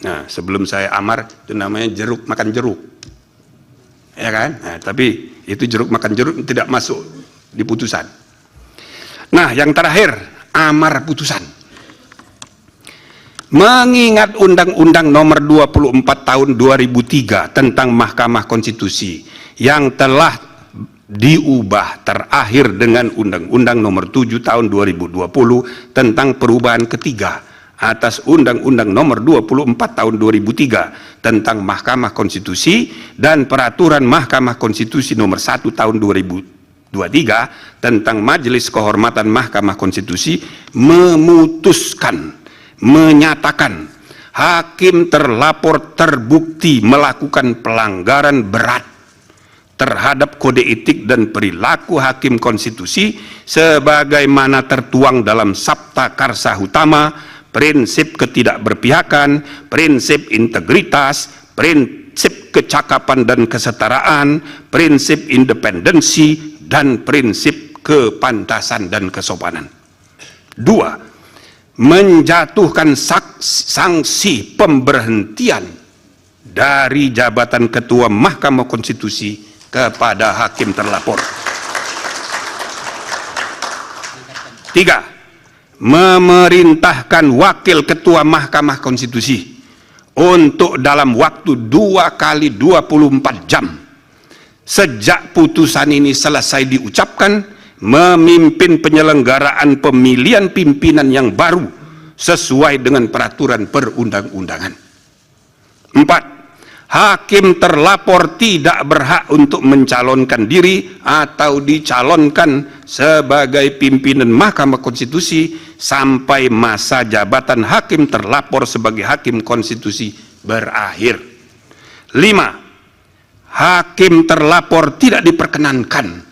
Nah, sebelum saya amar itu namanya jeruk makan jeruk, ya kan? Nah, tapi itu jeruk makan jeruk tidak masuk di putusan. Nah, yang terakhir amar putusan. Mengingat Undang-Undang Nomor 24 Tahun 2003 tentang Mahkamah Konstitusi yang telah diubah terakhir dengan Undang-Undang Nomor 7 Tahun 2020 tentang perubahan ketiga atas Undang-Undang Nomor 24 Tahun 2003 tentang Mahkamah Konstitusi dan Peraturan Mahkamah Konstitusi Nomor 1 Tahun 2023 tentang Majelis Kehormatan Mahkamah Konstitusi menyatakan hakim terlapor terbukti melakukan pelanggaran berat terhadap kode etik dan perilaku hakim konstitusi sebagaimana tertuang dalam Sabta Karsa Utama, prinsip ketidakberpihakan, prinsip integritas, prinsip kecakapan dan kesetaraan, prinsip independensi, dan prinsip kepantasan dan kesopanan. 2. Menjatuhkan sanksi pemberhentian dari jabatan Ketua Mahkamah Konstitusi kepada hakim terlapor. 3. Memerintahkan Wakil Ketua Mahkamah Konstitusi untuk dalam waktu 2 kali 24 jam sejak putusan ini selesai diucapkan memimpin penyelenggaraan pemilihan pimpinan yang baru sesuai dengan peraturan perundang-undangan. 4. Hakim terlapor tidak berhak untuk mencalonkan diri atau dicalonkan sebagai pimpinan Mahkamah Konstitusi sampai masa jabatan hakim terlapor sebagai hakim konstitusi berakhir. 5. Hakim terlapor tidak diperkenankan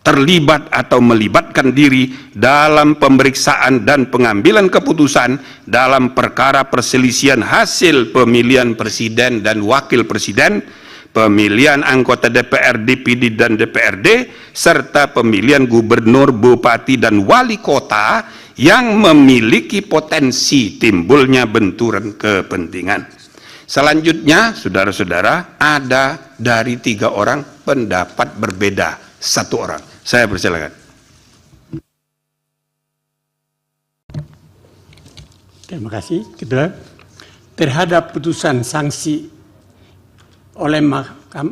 terlibat atau melibatkan diri dalam pemeriksaan dan pengambilan keputusan dalam perkara perselisihan hasil pemilihan presiden dan wakil presiden, pemilihan anggota DPR, DPD, dan DPRD, serta pemilihan gubernur, bupati, dan wali kota yang memiliki potensi timbulnya benturan kepentingan. Selanjutnya, saudara-saudara, ada dari 3 orang pendapat berbeda 1 orang. Saya persilakan. Terima kasih. Kedua, terhadap putusan sanksi oleh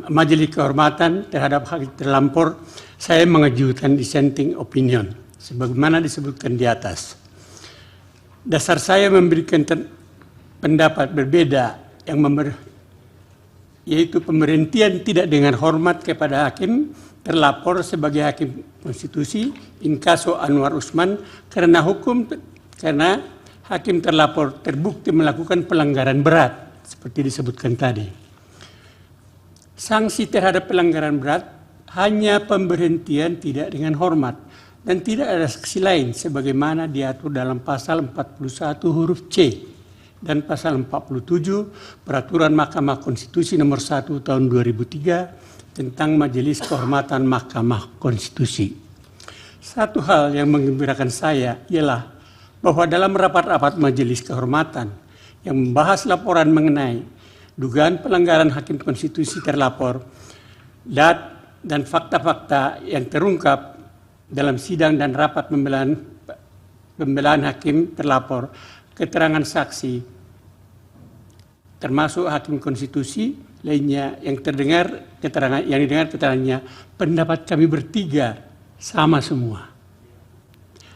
Majelis Kehormatan terhadap hakim terlapor, saya mengajukan dissenting opinion, sebagaimana disebutkan di atas. Dasar saya memberikan pendapat berbeda yang yaitu pemberhentian tidak dengan hormat kepada hakim terlapor sebagai hakim konstitusi inkaso Anwar Usman karena hakim terlapor terbukti melakukan pelanggaran berat seperti disebutkan tadi. Sanksi terhadap pelanggaran berat hanya pemberhentian tidak dengan hormat dan tidak ada sanksi lain sebagaimana diatur dalam pasal 41 huruf C dan pasal 47 Peraturan Mahkamah Konstitusi Nomor 1 Tahun 2003 tentang Majelis Kehormatan Mahkamah Konstitusi. Satu hal yang menggembirakan saya ialah bahwa dalam rapat-rapat Majelis Kehormatan yang membahas laporan mengenai dugaan pelanggaran hakim konstitusi terlapor dan fakta-fakta yang terungkap dalam sidang dan rapat pembelaan hakim terlapor, keterangan saksi, termasuk hakim konstitusi lainnya yang didengar keterangannya, pendapat kami bertiga sama semua.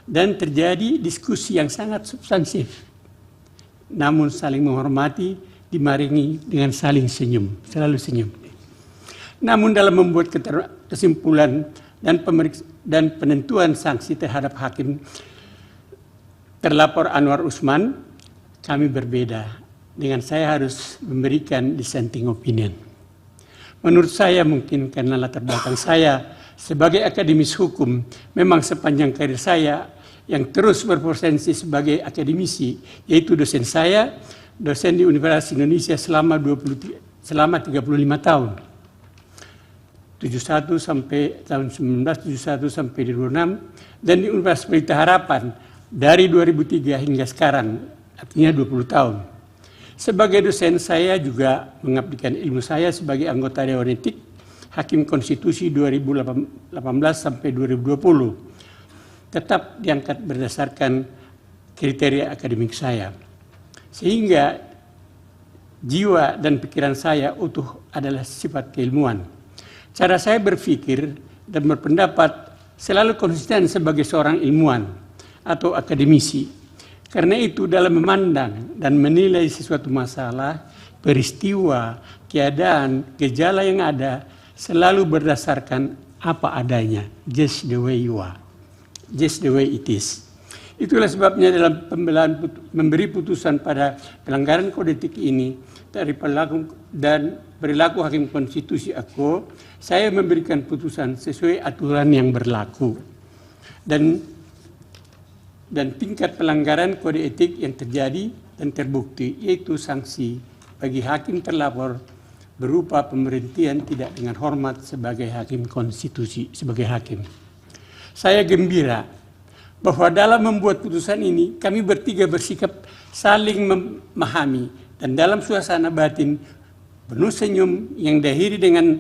Dan terjadi diskusi yang sangat substansif, namun saling menghormati, dimaringi dengan saling senyum, selalu senyum. Namun dalam membuat kesimpulan dan penentuan sanksi terhadap hakim terlapor Anwar Usman, kami berbeda. Dengan saya harus memberikan dissenting opinion. Menurut saya mungkin karena latar belakang saya sebagai akademis hukum, memang sepanjang karir saya yang terus berpotensi sebagai akademisi, yaitu dosen saya, dosen di Universitas Indonesia selama 35 tahun. 71 sampai tahun 1971 sampai 2006, dan di Universitas Pelita Harapan dari 2003 hingga sekarang, artinya 20 tahun. Sebagai dosen, saya juga mengabdikan ilmu saya sebagai anggota Dewan Etik Hakim Konstitusi 2018 sampai 2020. Tetap diangkat berdasarkan kriteria akademik saya. Sehingga jiwa dan pikiran saya utuh adalah sifat keilmuan. Cara saya berpikir dan berpendapat selalu konsisten sebagai seorang ilmuwan atau akademisi. Karena itu dalam memandang dan menilai sesuatu masalah, peristiwa, keadaan, gejala yang ada selalu berdasarkan apa adanya, just the way you are, just the way it is. Itulah sebabnya dalam pembelaan memberi putusan pada pelanggaran kode etik ini dari perilaku Hakim Konstitusi aku, saya memberikan putusan sesuai aturan yang berlaku dan tingkat pelanggaran kode etik yang terjadi dan terbukti, yaitu sanksi bagi hakim terlapor berupa pemberhentian tidak dengan hormat sebagai hakim konstitusi, sebagai hakim. Saya gembira bahwa dalam membuat putusan ini kami bertiga bersikap saling memahami dan dalam suasana batin penuh senyum yang diakhiri dengan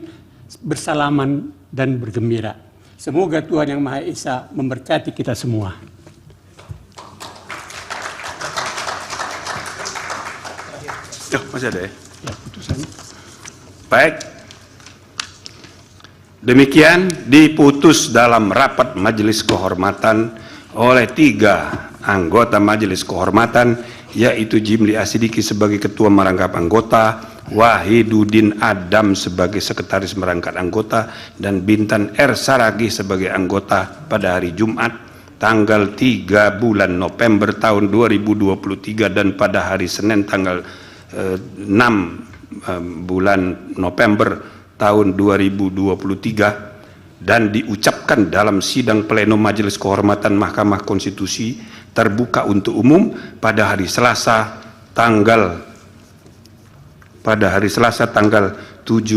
bersalaman dan bergembira. Semoga Tuhan Yang Maha Esa memberkati kita semua. Masih ada ya? Ya, putusan. Baik. Demikian diputus dalam rapat Majelis Kehormatan oleh 3 anggota Majelis Kehormatan, yaitu Jimli Asidiki sebagai Ketua Merangkap Anggota, Wahiduddin Adam sebagai Sekretaris Merangkap Anggota, dan Bintan R. Saragih sebagai anggota pada hari Jumat tanggal 3 bulan November tahun 2023 dan pada hari Senin tanggal 6 bulan November tahun 2023 dan diucapkan dalam sidang pleno Majelis Kehormatan Mahkamah Konstitusi terbuka untuk umum pada hari Selasa tanggal 7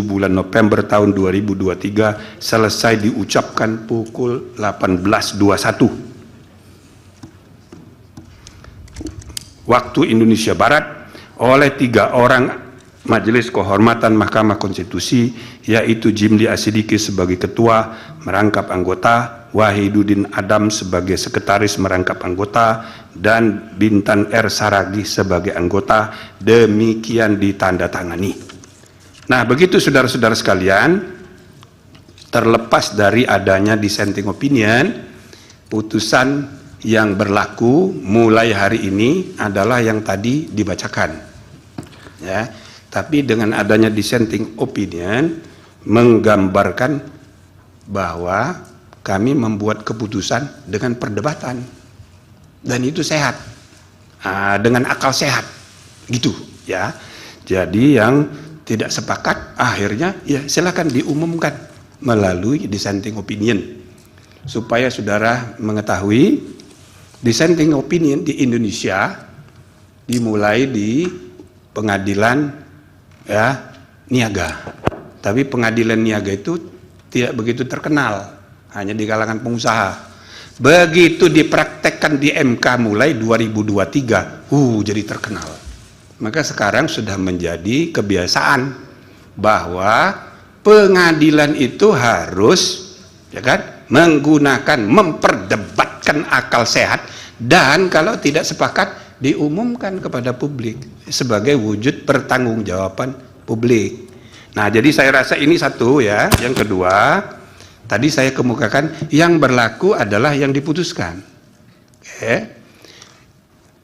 bulan November tahun 2023 selesai diucapkan pukul 18.21 waktu Indonesia Barat oleh 3 orang Majelis Kehormatan Mahkamah Konstitusi, yaitu Jimli Asidiki sebagai Ketua Merangkap Anggota, Wahiduddin Adam sebagai Sekretaris Merangkap Anggota, dan Bintan R. Saragih sebagai anggota. Demikian ditandatangani. Nah, begitu saudara-saudara sekalian, terlepas dari adanya dissenting opinion, putusan yang berlaku mulai hari ini adalah yang tadi dibacakan. Ya, tapi dengan adanya dissenting opinion menggambarkan bahwa kami membuat keputusan dengan perdebatan dan itu sehat, dengan akal sehat, gitu ya. Jadi yang tidak sepakat akhirnya ya silakan diumumkan melalui dissenting opinion supaya saudara mengetahui dissenting opinion di Indonesia dimulai di pengadilan ya niaga, tapi pengadilan niaga itu tidak begitu terkenal, hanya di kalangan pengusaha. Begitu dipraktekkan di MK mulai 2023, jadi terkenal. Maka sekarang sudah menjadi kebiasaan bahwa pengadilan itu harus ya kan memperdebatkan akal sehat, dan kalau tidak sepakat diumumkan kepada publik sebagai wujud pertanggungjawaban publik. Nah, jadi saya rasa ini satu ya. Yang kedua, tadi saya kemukakan yang berlaku adalah yang diputuskan. Oke.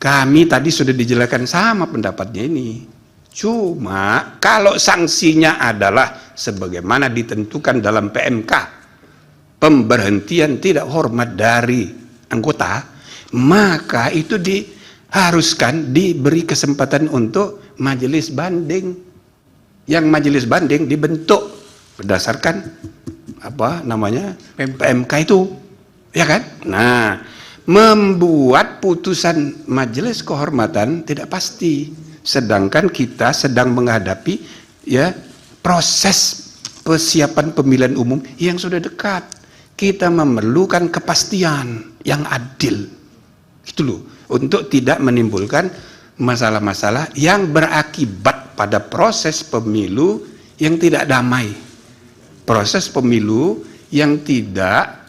Kami tadi sudah dijelaskan sama pendapatnya ini. Cuma kalau sanksinya adalah sebagaimana ditentukan dalam PMK, pemberhentian tidak hormat dari anggota, maka itu diharuskan diberi kesempatan untuk majelis banding. Yang majelis banding dibentuk berdasarkan apa namanya PMK itu, ya kan? Nah, membuat putusan majelis kehormatan tidak pasti, sedangkan kita sedang menghadapi ya proses persiapan pemilihan umum yang sudah dekat. Kita memerlukan kepastian yang adil, gitu loh, untuk tidak menimbulkan masalah-masalah yang berakibat pada proses pemilu yang tidak damai, proses pemilu yang tidak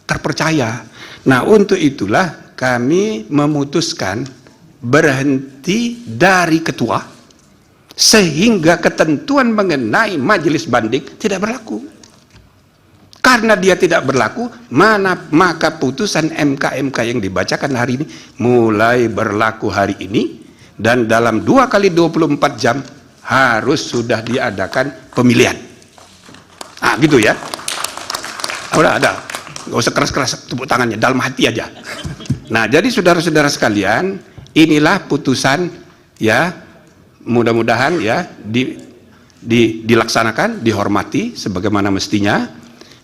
terpercaya. Nah, untuk itulah kami memutuskan berhenti dari ketua sehingga ketentuan mengenai majelis banding tidak berlaku. Karena dia tidak berlaku, maka putusan MK yang dibacakan hari ini mulai berlaku hari ini, dan dalam 2 kali 24 jam harus sudah diadakan pemilihan. Ah, gitu ya. Udah ada, nggak usah keras-keras tepuk tangannya, dalam hati aja. Nah, jadi saudara-saudara sekalian, inilah putusan ya, mudah-mudahan ya dilaksanakan, dihormati sebagaimana mestinya,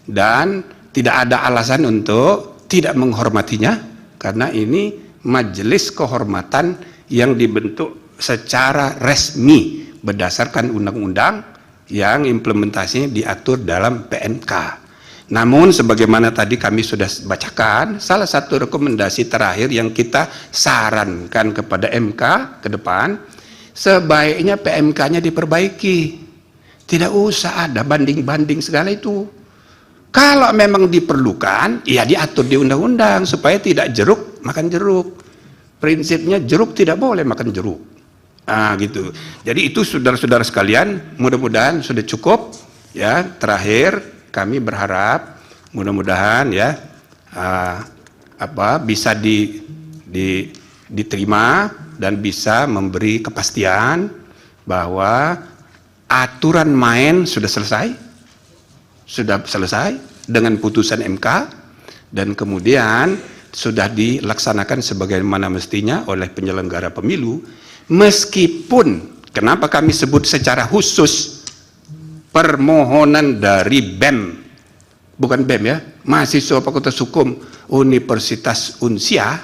dan tidak ada alasan untuk tidak menghormatinya, karena ini majelis kehormatan yang dibentuk secara resmi berdasarkan undang-undang yang implementasinya diatur dalam PMK. Namun sebagaimana tadi kami sudah bacakan, salah satu rekomendasi terakhir yang kita sarankan kepada MK ke depan, sebaiknya PMK-nya diperbaiki. Tidak usah ada banding-banding segala itu. Kalau memang diperlukan, ya diatur di undang-undang supaya tidak jeruk makan jeruk. Prinsipnya jeruk tidak boleh makan jeruk. Ah, gitu. Jadi itu saudara-saudara sekalian, mudah-mudahan sudah cukup ya. Terakhir kami berharap mudah-mudahan ya bisa diterima dan bisa memberi kepastian bahwa aturan main sudah selesai dengan putusan MK, dan kemudian sudah dilaksanakan sebagaimana mestinya oleh penyelenggara pemilu. Meskipun, kenapa kami sebut secara khusus permohonan dari BEM, bukan BEM ya, mahasiswa Fakultas Hukum Universitas Unsia,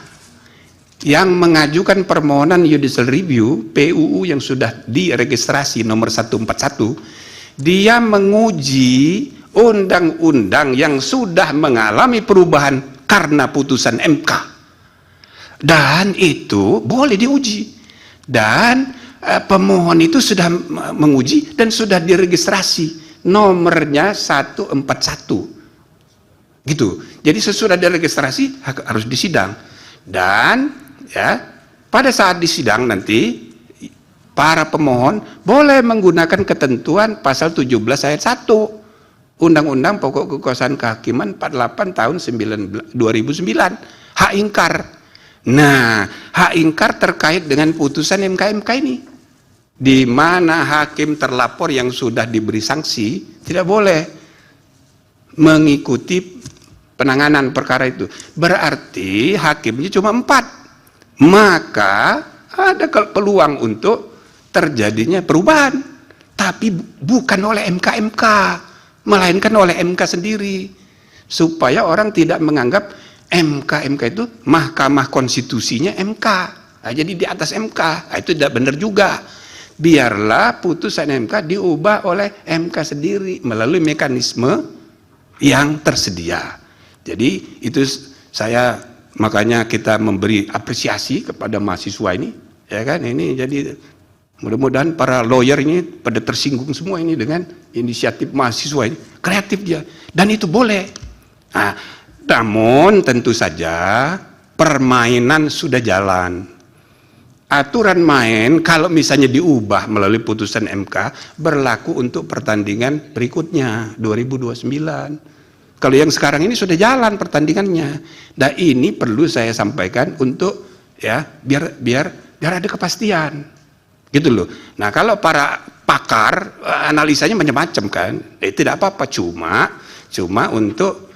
yang mengajukan permohonan judicial review PUU yang sudah diregistrasi nomor 141, dia menguji undang-undang yang sudah mengalami perubahan karena putusan MK, dan itu boleh diuji, dan pemohon itu sudah menguji dan sudah diregistrasi nomornya 141 gitu. Jadi sesudah diregistrasi harus disidang, dan ya pada saat disidang nanti para pemohon boleh menggunakan ketentuan pasal 17 ayat 1 Undang-Undang Pokok Kekuasaan Kehakiman 48 tahun 2009, hak ingkar. Nah, hak ingkar terkait dengan putusan MK ini, di mana hakim terlapor yang sudah diberi sanksi tidak boleh mengikuti penanganan perkara itu. Berarti hakimnya cuma 4, maka ada peluang untuk terjadinya perubahan, tapi bukan oleh MK, melainkan oleh MK sendiri, supaya orang tidak menganggap MK itu Mahkamah Konstitusinya MK, jadi di atas MK. Itu tidak benar juga. Biarlah putusan MK diubah oleh MK sendiri melalui mekanisme yang tersedia. Jadi itu makanya kita memberi apresiasi kepada mahasiswa ini, ya kan? Ini jadi mudah-mudahan para lawyer ini pada tersinggung semua ini dengan inisiatif mahasiswa ini, kreatif dia, dan itu boleh. Nah, namun tentu saja permainan sudah jalan. Aturan main kalau misalnya diubah melalui putusan MK berlaku untuk pertandingan berikutnya 2029. Kalau yang sekarang ini sudah jalan pertandingannya. Nah, ini perlu saya sampaikan untuk ya biar ada kepastian. Gitu loh. Nah, kalau para pakar analisanya macam-macam kan, tidak apa-apa, cuma untuk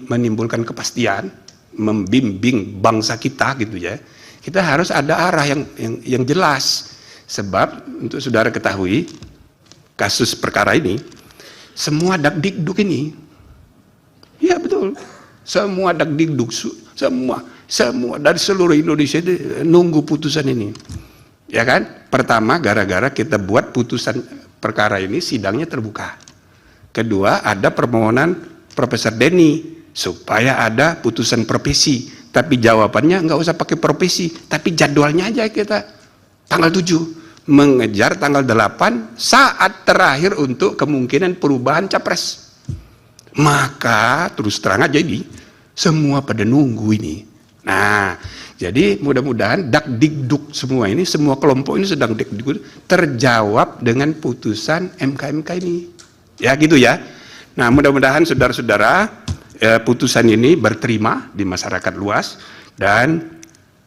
menimbulkan kepastian, membimbing bangsa kita gitu ya. Kita harus ada arah yang jelas. Sebab untuk saudara ketahui, kasus perkara ini semua dakdikduk ini, ya betul, semua dakdikduk, semua dari seluruh Indonesia itu nunggu putusan ini, ya kan? Pertama, gara-gara kita buat putusan perkara ini sidangnya terbuka. Kedua, ada permohonan Profesor Denny supaya ada putusan profesi Tapi jawabannya nggak usah pakai profesi, tapi jadwalnya aja kita. Tanggal 7, mengejar tanggal 8, saat terakhir untuk kemungkinan perubahan capres. Maka terus terang aja ini, semua pada nunggu ini. Nah, jadi mudah-mudahan dak-dikduk semua ini, semua kelompok ini sedang dak-dikduk terjawab dengan putusan MK ini. Ya gitu ya. Nah, mudah-mudahan saudara-saudara putusan ini berterima di masyarakat luas, dan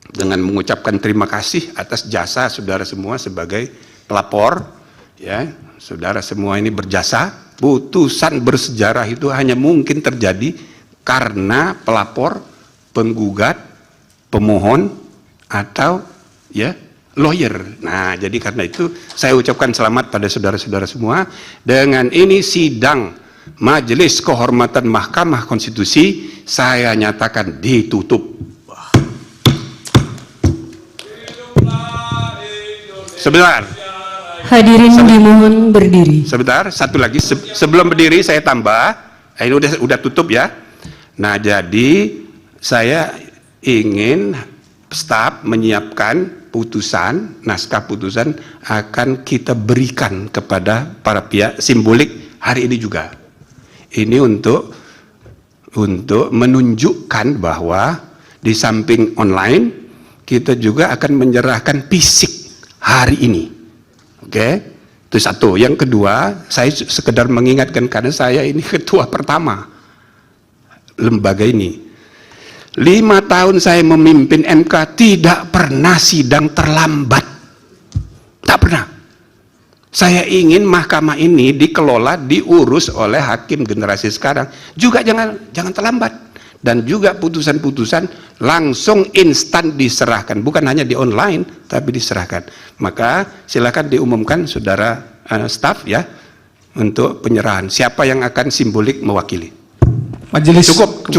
dengan mengucapkan terima kasih atas jasa saudara semua sebagai pelapor, ya, saudara semua ini berjasa. Putusan bersejarah itu hanya mungkin terjadi karena pelapor, penggugat, pemohon, atau ya lawyer. Nah, jadi karena itu saya ucapkan selamat pada saudara-saudara semua. Dengan ini sidang Majelis Kehormatan Mahkamah Konstitusi saya nyatakan ditutup. Sebentar. Hadirin dimohon berdiri. Sebentar, satu lagi sebelum berdiri saya tambah. Ini udah tutup ya. Nah, jadi saya ingin staf menyiapkan putusan, naskah putusan akan kita berikan kepada para pihak simbolik hari ini juga. Ini untuk menunjukkan bahwa di samping online kita juga akan menyerahkan fisik hari ini. Oke, itu satu. Yang kedua, saya sekedar mengingatkan karena saya ini ketua pertama lembaga ini. 5 tahun saya memimpin MK tidak pernah sidang terlambat. Tak pernah. Saya ingin mahkamah ini dikelola, diurus oleh hakim generasi sekarang. Juga jangan terlambat. Dan juga putusan-putusan langsung instan diserahkan. Bukan hanya di online, tapi diserahkan. Maka silakan diumumkan saudara staf ya, untuk penyerahan. Siapa yang akan simbolik mewakili. Majelis Cukup.